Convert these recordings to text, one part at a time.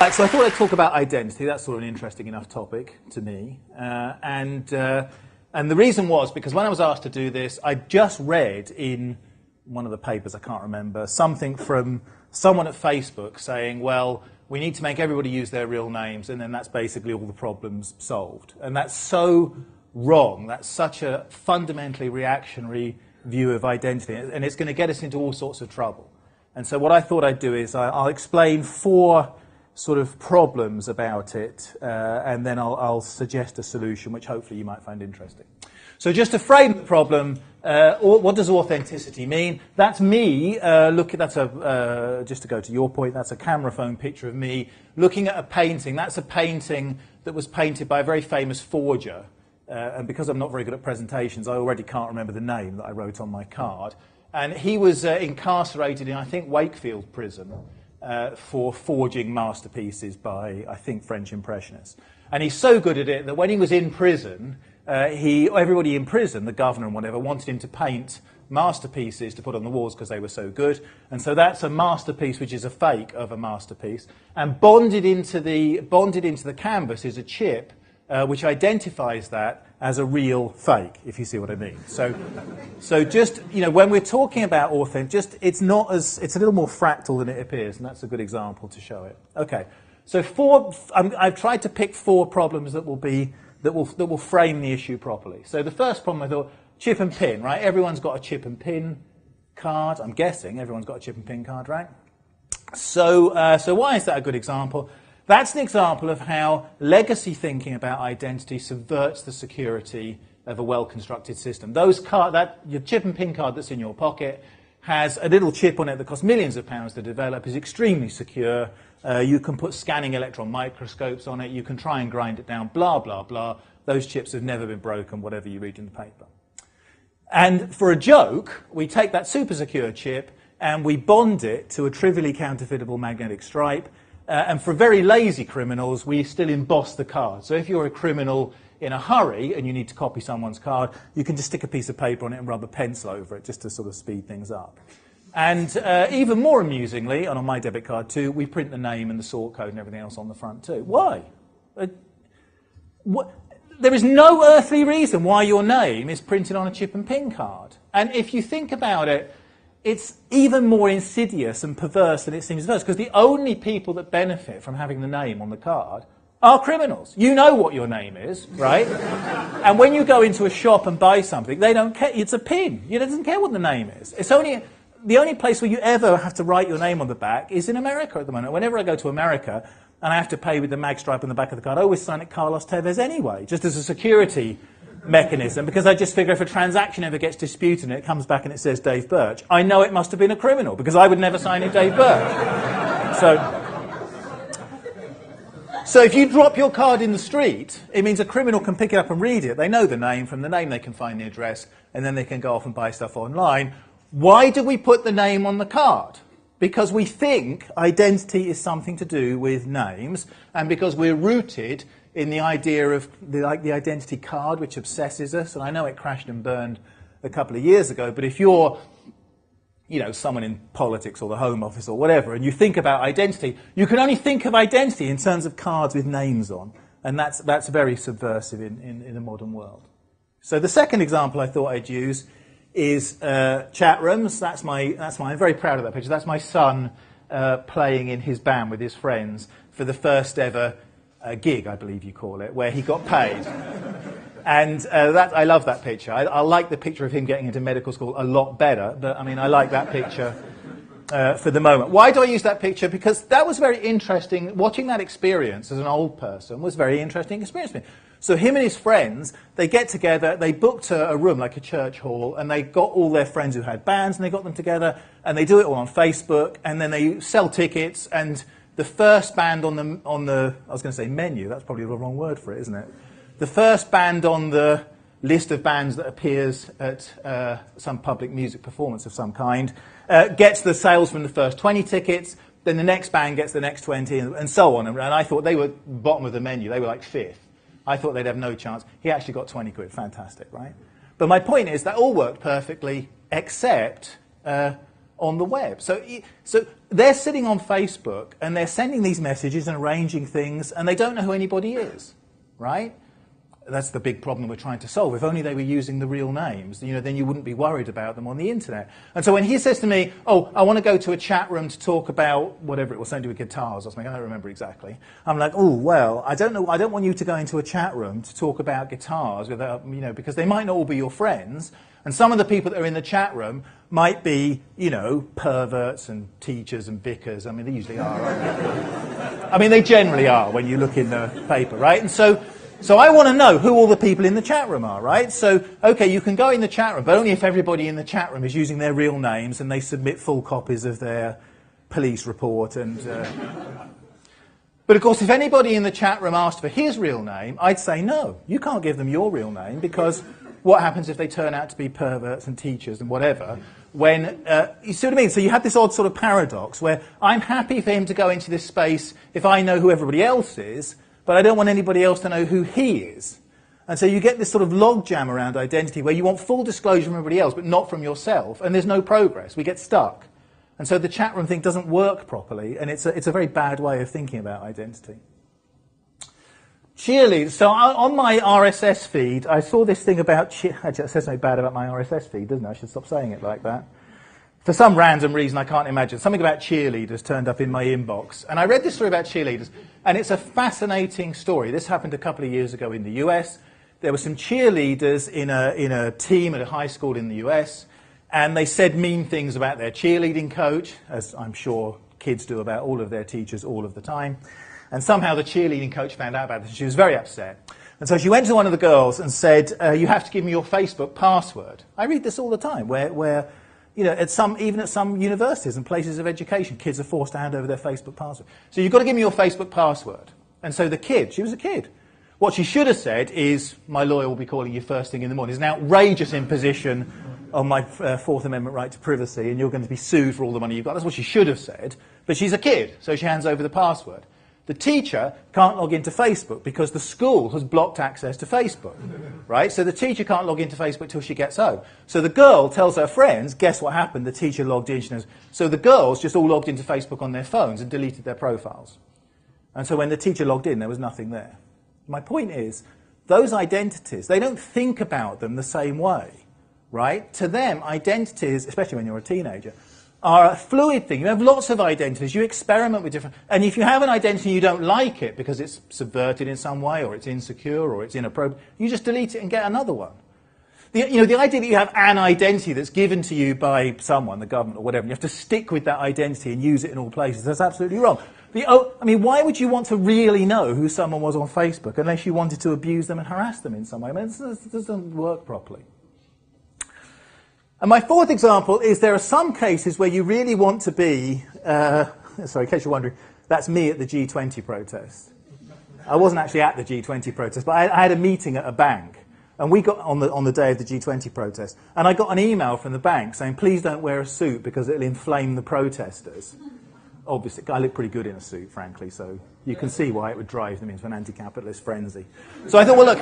Right, so I thought I'd talk about identity. That's sort of an interesting enough topic to me. And the reason was because when I was asked to do this, I just read in one of the papers, I can't remember, something from someone at Facebook saying, well, we need to make everybody use their real names, and then that's basically all the problems solved. And that's so wrong. That's such a fundamentally reactionary view of identity, and it's going to get us into all sorts of trouble. And so what I thought I'd do is I'll explain 4 sort of problems about it, and then I'll suggest a solution which hopefully you might find interesting. So just to frame the problem, what does authenticity mean? That's me, just to go to your point, that's a camera phone picture of me looking at a painting. That's a painting that was painted by a very famous forger. And because I'm not very good at presentations, I already can't remember the name that I wrote on my card. And he was incarcerated in, I think, Wakefield prison for forging masterpieces by, I think, French Impressionists. And he's so good at it that when he was in prison, everybody in prison, the governor and whatever, wanted him to paint masterpieces to put on the walls because they were so good. And so that's a masterpiece which is a fake of a masterpiece. And bonded into the canvas is a chip which identifies that as a real fake, if you see what I mean. So just, when we're talking about authenticity, it's a little more fractal than it appears, and that's a good example to show it. Okay, so I've tried to pick 4 problems that will frame the issue properly. So the first problem I thought, chip and pin, right? Everyone's got a chip and pin card. I'm guessing everyone's got a chip and pin card, right? So why is that a good example? That's an example of how legacy thinking about identity subverts the security of a well-constructed system. Your chip and pin card that's in your pocket has a little chip on it that costs millions of pounds to develop, is extremely secure. You can put scanning electron microscopes on it. You can try and grind it down, blah, blah, blah. Those chips have never been broken, whatever you read in the paper. And for a joke, we take that super secure chip and we bond it to a trivially counterfeitable magnetic stripe. And for very lazy criminals, we still emboss the card. So if you're a criminal in a hurry and you need to copy someone's card, you can just stick a piece of paper on it and rub a pencil over it just to sort of speed things up. And even more amusingly, and on my debit card too, we print the name and the sort code and everything else on the front too. Why? There is no earthly reason why your name is printed on a chip and pin card. And if you think about it, it's even more insidious and perverse than it seems at first, because the only people that benefit from having the name on the card are criminals. You know what your name is, right? And when you go into a shop and buy something, they don't care. It's a pin. It doesn't care what the name is. It's only the only place where you ever have to write your name on the back is in America at the moment. Whenever I go to America and I have to pay with the mag stripe on the back of the card, I always sign it Carlos Tevez anyway, just as a security mechanism, because I just figure if a transaction ever gets disputed and it comes back and it says Dave Birch, I know it must have been a criminal, because I would never sign it Dave Birch. So if you drop your card in the street, it means a criminal can pick it up and read it. They know the name. From the name they can find the address, and then they can go off and buy stuff online. Why do we put the name on the card? Because we think identity is something to do with names, and because we're rooted in the idea of the identity card, which obsesses us. And I know it crashed and burned a couple of years ago, but if you're someone in politics or the Home Office or whatever, and you think about identity, you can only think of identity in terms of cards with names on. And that's very subversive in the modern world. So the second example I thought I'd use is chat rooms. I'm very proud of that picture. That's my son playing in his band with his friends for the first ever gig, I believe you call it, where he got paid. And I love that picture. I like the picture of him getting into medical school a lot better, but I like that picture for the moment. Why do I use that picture? Because that was very interesting. Watching that experience as an old person was a very interesting experience for me. So him and his friends, they get together, they booked a room, like a church hall, and they got all their friends who had bands, and they got them together, and they do it all on Facebook, and then they sell tickets, and the first band on the I was going to say menu, that's probably the wrong word for it, isn't it? The first band on the list of bands that appears at some public music performance of some kind gets the sales from the first 20 tickets, then the next band gets the next 20, and so on. And I thought they were bottom of the menu, they were like 5th. I thought they'd have no chance. He actually got 20 quid, fantastic, right? But my point is that all worked perfectly, except on the web. So they're sitting on Facebook and they're sending these messages and arranging things, and they don't know who anybody is, right? That's the big problem we're trying to solve. If only they were using the real names, then you wouldn't be worried about them on the internet. And so when he says to me, oh, I want to go to a chat room to talk about whatever it was, something to do with guitars or something, I don't remember exactly. I'm like, oh, well, I don't know. I don't want you to go into a chat room to talk about guitars without, because they might not all be your friends. And some of the people that are in the chat room might be, perverts and teachers and vicars. I mean, they usually are, aren't they? I mean, they generally are when you look in the paper, right? And so I want to know who all the people in the chat room are, right? So, okay, you can go in the chat room, but only if everybody in the chat room is using their real names and they submit full copies of their police report. But of course, if anybody in the chat room asked for his real name, I'd say, no, you can't give them your real name, because what happens if they turn out to be perverts and teachers and whatever? When, you see what I mean? So you have this odd sort of paradox where I'm happy for him to go into this space if I know who everybody else is, but I don't want anybody else to know who he is. And so you get this sort of logjam around identity where you want full disclosure from everybody else, but not from yourself, and there's no progress. We get stuck. And so the chat room thing doesn't work properly, and it's a very bad way of thinking about identity. Cheerleaders. So on my RSS feed, I saw this thing about actually, it says something bad about my RSS feed, doesn't it? I should stop saying it like that. For some random reason I can't imagine, something about cheerleaders turned up in my inbox. And I read this story about cheerleaders, and it's a fascinating story. This happened a couple of years ago in the US. There were some cheerleaders in a team at a high school in the US, and they said mean things about their cheerleading coach, as I'm sure kids do about all of their teachers all of the time. And somehow the cheerleading coach found out about this, and she was very upset. And so she went to one of the girls and said, you have to give me your Facebook password. I read this all the time, where even at some universities and places of education, kids are forced to hand over their Facebook password. So you've got to give me your Facebook password. And so the kid, she was a kid. What she should have said is, my lawyer will be calling you first thing in the morning. It's an outrageous imposition on my Fourth Amendment right to privacy, and you're going to be sued for all the money you've got. That's what she should have said. But she's a kid, so she hands over the password. The teacher can't log into Facebook because the school has blocked access to Facebook, right? So the teacher can't log into Facebook till she gets home. So the girl tells her friends, guess what happened? The teacher logged in. She knows. So the girls just all logged into Facebook on their phones and deleted their profiles. And so when the teacher logged in, there was nothing there. My point is, those identities, they don't think about them the same way, right? To them, identities, especially when you're a teenager, are a fluid thing. You have lots of identities. You experiment with different... And if you have an identity and you don't like it because it's subverted in some way, or it's insecure, or it's inappropriate, you just delete it and get another one. The idea that you have an identity that's given to you by someone, the government or whatever, and you have to stick with that identity and use it in all places, that's absolutely wrong. Why would you want to really know who someone was on Facebook unless you wanted to abuse them and harass them in some way? I mean, this doesn't work properly. And my fourth example is there are some cases where you really want to be, sorry, in case you're wondering, that's me at the G20 protest. I wasn't actually at the G20 protest, but I had a meeting at a bank, and we got on the day of the G20 protest, and I got an email from the bank saying, please don't wear a suit because it'll inflame the protesters. Obviously, I look pretty good in a suit, frankly, so you can see why it would drive them into an anti-capitalist frenzy. So I thought, well, look,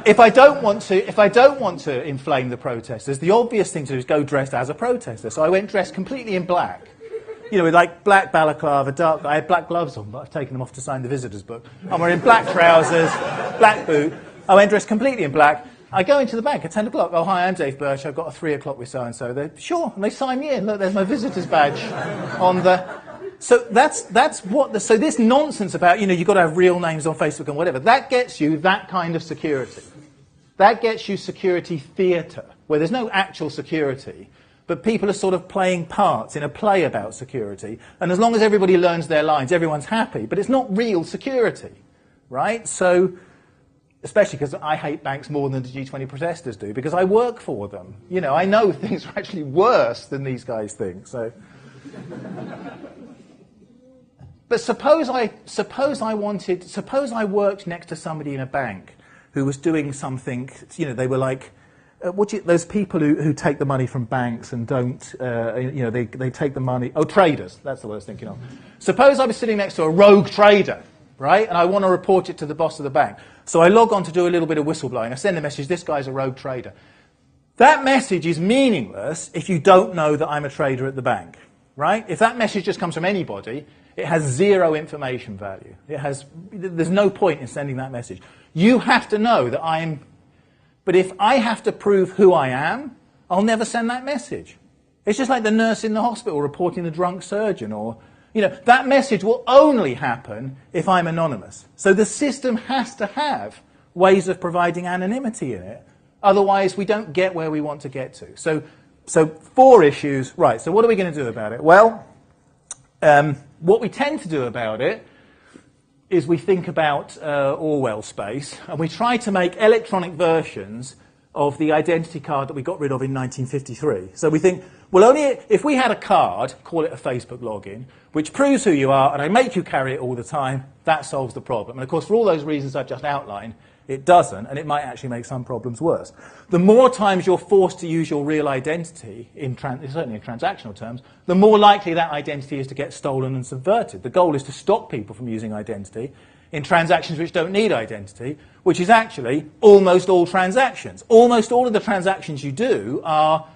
if I don't want to inflame the protesters, the obvious thing to do is go dressed as a protester. So I went dressed completely in black, with like black balaclava, I had black gloves on, but I've taken them off to sign the visitors book. I'm wearing black trousers, black boot. I went dressed completely in black. I go into the bank at 10 o'clock. Oh, hi, I'm Dave Birch. I've got a 3 o'clock with so-and-so. They're, sure, and they sign me in. Look, there's my visitor's badge on the... So so this nonsense about, you've got to have real names on Facebook and whatever, that gets you that kind of security. That gets you security theatre, where there's no actual security, but people are sort of playing parts in a play about security, and as long as everybody learns their lines, everyone's happy, but it's not real security, right? So, especially because I hate banks more than the G20 protesters do, because I work for them. I know things are actually worse than these guys think, so... But suppose I worked next to somebody in a bank who was doing something, they were like, those people who take the money from banks and don't, they take the money, traders, that's the word I was thinking of. Suppose I was sitting next to a rogue trader, right, and I want to report it to the boss of the bank. So I log on to do a little bit of whistleblowing. I send a message, this guy's a rogue trader. That message is meaningless if you don't know that I'm a trader at the bank, right? If that message just comes from anybody, it has zero information value. There's no point in sending that message. You have to know that but if I have to prove who I am, I'll never send that message. It's just like the nurse in the hospital reporting the drunk surgeon, or, that message will only happen if I'm anonymous. So the system has to have ways of providing anonymity in it. Otherwise, we don't get where we want to get to. So 4 issues. Right, so what are we going to do about it? Well, what we tend to do about it is we think about Orwell's space, and we try to make electronic versions of the identity card that we got rid of in 1953. So we think, well, only if we had a card, call it a Facebook login, which proves who you are, and I make you carry it all the time, that solves the problem. And of course, for all those reasons I've just outlined, it doesn't, and it might actually make some problems worse. The more times you're forced to use your real identity, certainly in transactional terms, the more likely that identity is to get stolen and subverted. The goal is to stop people from using identity in transactions which don't need identity, which is actually almost all transactions. Almost all of the transactions you do are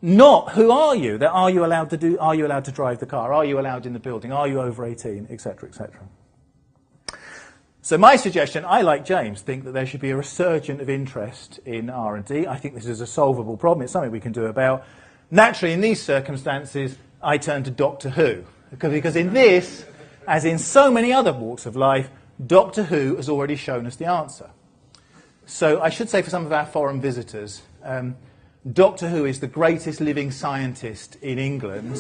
not who are you. They're are you allowed to drive the car? Are you allowed in the building? Are you over 18? Etc., etc. So my suggestion, I, like James, think that there should be a resurgence of interest in R&D. I think this is a solvable problem. It's something we can do about. Naturally, in these circumstances, I turn to Doctor Who. Because in this, as in so many other walks of life, Doctor Who has already shown us the answer. So I should say for some of our foreign visitors, Doctor Who is the greatest living scientist in England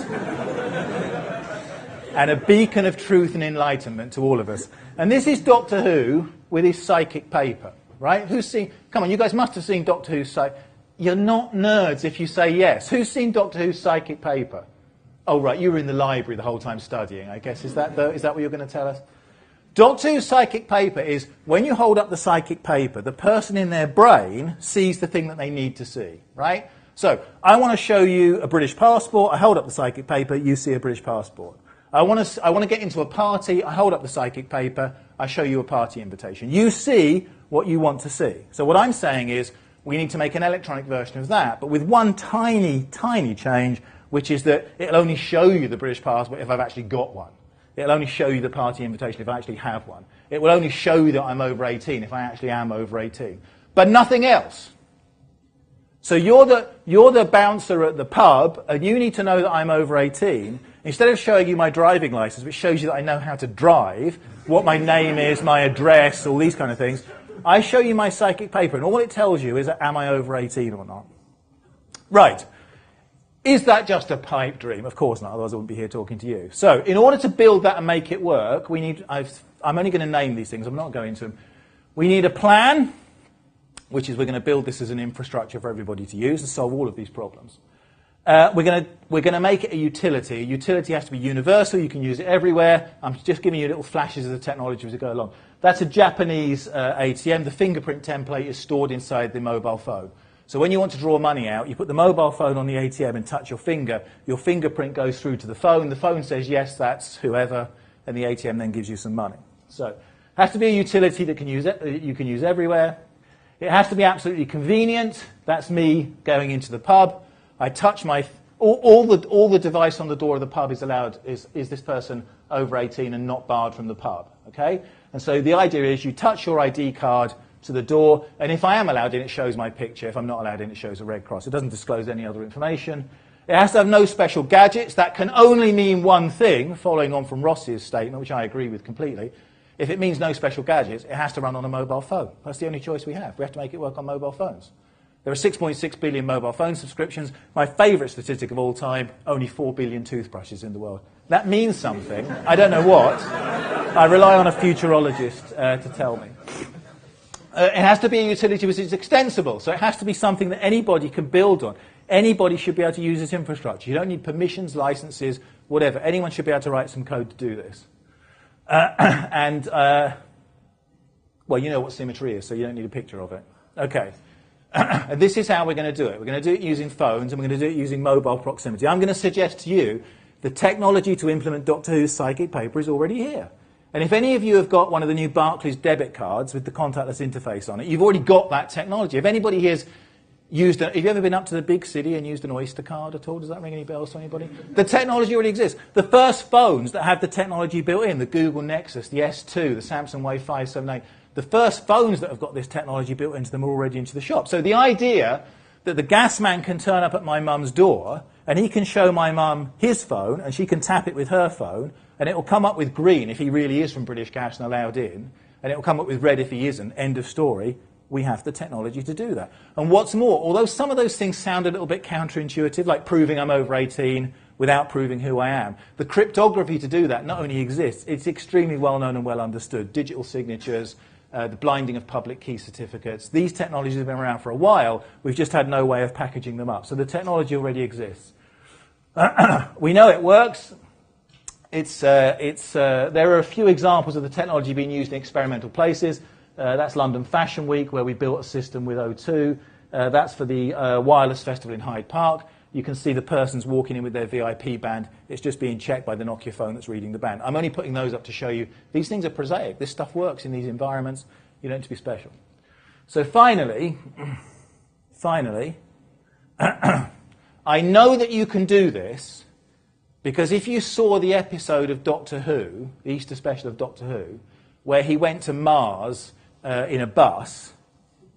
and a beacon of truth and enlightenment to all of us. And this is Doctor Who with his psychic paper, right? Come on, you guys must have seen Doctor Who's You're not nerds if you say yes. Who's seen Doctor Who's psychic paper? Oh, right, you were in the library the whole time studying, I guess. Is that what you're going to tell us? Doctor Who's psychic paper is, when you hold up the psychic paper, the person in their brain sees the thing that they need to see, right? So, I want to show you a British passport. I hold up the psychic paper, you see a British passport. I want to get into a party. I hold up the psychic paper. I show you a party invitation. You see what you want to see. So what I'm saying is we need to make an electronic version of that, but with one tiny, tiny change, which is that it'll only show you the British passport if I've actually got one. It'll only show you the party invitation if I actually have one. It will only show you that I'm over 18 if I actually am over 18. But nothing else. So you're the bouncer at the pub, and you need to know that I'm over 18. Instead of showing you my driving license, which shows you that I know how to drive, what my name is, my address, all these kind of things, I show you my psychic paper, and all it tells you is, am I over 18 or not? Right. Is that just a pipe dream? Of course not, otherwise I wouldn't be here talking to you. So, in order to build that and make it work, I'm only going to name these things, I'm not going to them. We need a plan, which is we're going to build this as an infrastructure for everybody to use and solve all of these problems. We're going to make it a utility. A utility has to be universal. You can use it everywhere. I'm just giving you little flashes of the technology as we go along. That's a Japanese ATM. The fingerprint template is stored inside the mobile phone. So when you want to draw money out, you put the mobile phone on the ATM and touch your finger. Your fingerprint goes through to the phone. The phone says, yes, that's whoever, and the ATM then gives you some money. So it has to be a utility that you can use everywhere. It has to be absolutely convenient. That's me going into the pub. I touch all the device on the door of the pub is allowed, is this person over 18 and not barred from the pub, okay? And so the idea is you touch your ID card to the door, and if I am allowed in, it shows my picture. If I'm not allowed in, it shows a red cross. It doesn't disclose any other information. It has to have no special gadgets. That can only mean one thing, following on from Ross's statement, which I agree with completely. If it means no special gadgets, it has to run on a mobile phone. That's the only choice we have. We have to make it work on mobile phones. There are 6.6 billion mobile phone subscriptions. My favourite statistic of all time, only 4 billion toothbrushes in the world. That means something. I don't know what. I rely on a futurologist to tell me. It has to be a utility which is extensible. So it has to be something that anybody can build on. Anybody should be able to use this infrastructure. You don't need permissions, licenses, whatever. Anyone should be able to write some code to do this. Well, you know what symmetry is, so you don't need a picture of it. Okay. And this is how we're going to do it. We're going to do it using phones, and we're going to do it using mobile proximity. I'm going to suggest to you the technology to implement Doctor Who's psychic paper is already here. And if any of you have got one of the new Barclays debit cards with the contactless interface on it, you've already got that technology. If anybody here's have you ever been up to the big city and used an Oyster card at all? Does that ring any bells to anybody? The technology already exists. The first phones that have the technology built in, the Google Nexus, the S2, the Samsung Wave 578, the first phones that have got this technology built into them are already into the shop. So the idea that the gas man can turn up at my mum's door and he can show my mum his phone and she can tap it with her phone and it will come up with green if he really is from British Gas and allowed in, and it will come up with red if he isn't, end of story. We have the technology to do that. And what's more, although some of those things sound a little bit counterintuitive, like proving I'm over 18 without proving who I am, the cryptography to do that not only exists, it's extremely well known and well understood. Digital signatures, the blinding of public key certificates. These technologies have been around for a while. We've just had no way of packaging them up. So the technology already exists. We know it works. There are a few examples of the technology being used in experimental places. That's London Fashion Week, where we built a system with O2. That's for the Wireless Festival in Hyde Park. You can see the person's walking in with their VIP band. It's just being checked by the Nokia phone that's reading the band. I'm only putting those up to show you these things are prosaic. This stuff works in these environments. You don't need to be special. So finally, I know that you can do this because if you saw the episode of Doctor Who, the Easter special of Doctor Who, where he went to Mars in a bus,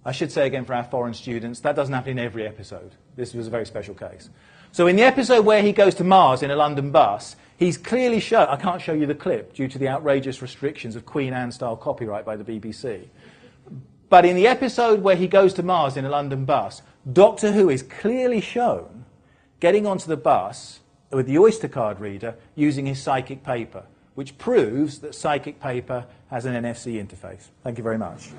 I should say again for our foreign students, that doesn't happen in every episode. This was a very special case. So in the episode where he goes to Mars in a London bus, he's clearly shown, I can't show you the clip due to the outrageous restrictions of Queen Anne-style copyright by the BBC. But in the episode where he goes to Mars in a London bus, Doctor Who is clearly shown getting onto the bus with the Oyster card reader using his psychic paper, which proves that psychic paper has an NFC interface. Thank you very much.